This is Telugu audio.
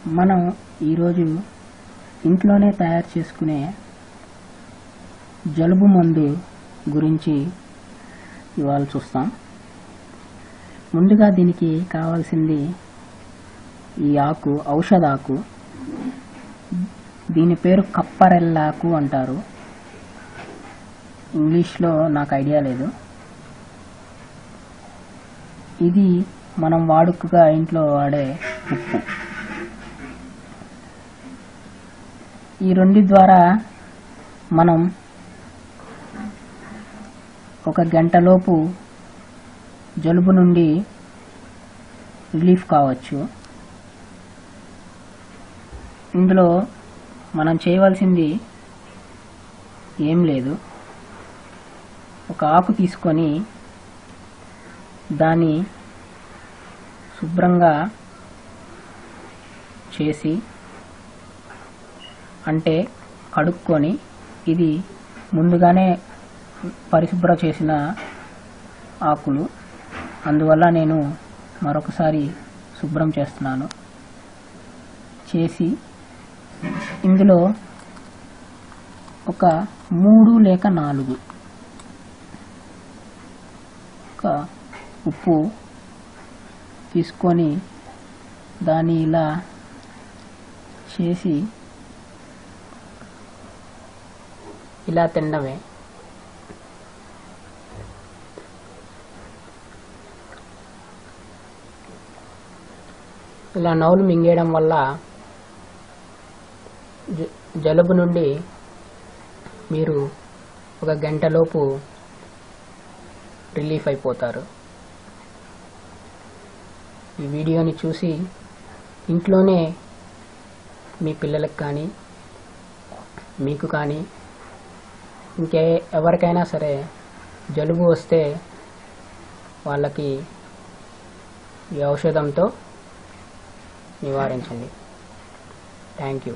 మనం ఈరోజు ఇంట్లోనే తయారు చేసుకునే జలుబు మందు గురించి ఇవాళ చూస్తాం. ముందుగా దీనికి కావాల్సింది ఈ ఆకు, ఔషధ ఆకు. దీని పేరు కప్పరెల్లాకు అంటారు. ఇంగ్లీష్లో నాకు ఐడియా లేదు. ఇది మనం వాడుకగా ఇంట్లో వాడే ఉప్పు. ఈ రెండు ద్వారా మనం ఒక గంటలోపు జలుబు నుండి రిలీఫ్ కావచ్చు. ఇందులో మనం చేయవలసింది ఏం లేదు. ఒక ఆకు తీసుకొని దాన్ని శుభ్రంగా చేసి, అంటే కడుక్కొని, ఇది ముందుగానే పరిశుభ్రం చేసిన ఆకులు, అందువల్ల నేను మరొకసారి శుభ్రం చేస్తున్నాను. చేసి ఇందులో ఒక 3 లేక 4 ఒక ఉప్పు తీసుకొని దాన్ని ఇలా చేసి ఇలా తినడమే. ఇలా నవ్వులు మింగేయడం వల్ల జలుబు నుండి మీరు ఒక గంటలోపు రిలీఫ్ అయిపోతారు. ఈ వీడియోని చూసి ఇంట్లోనే మీ పిల్లలకు కానీ, మీకు కానీ, ఎవరికైనా సరే జలుబు వస్తే వాళ్ళకి ఈ ఔషధంతో నివారించండి. Thank you.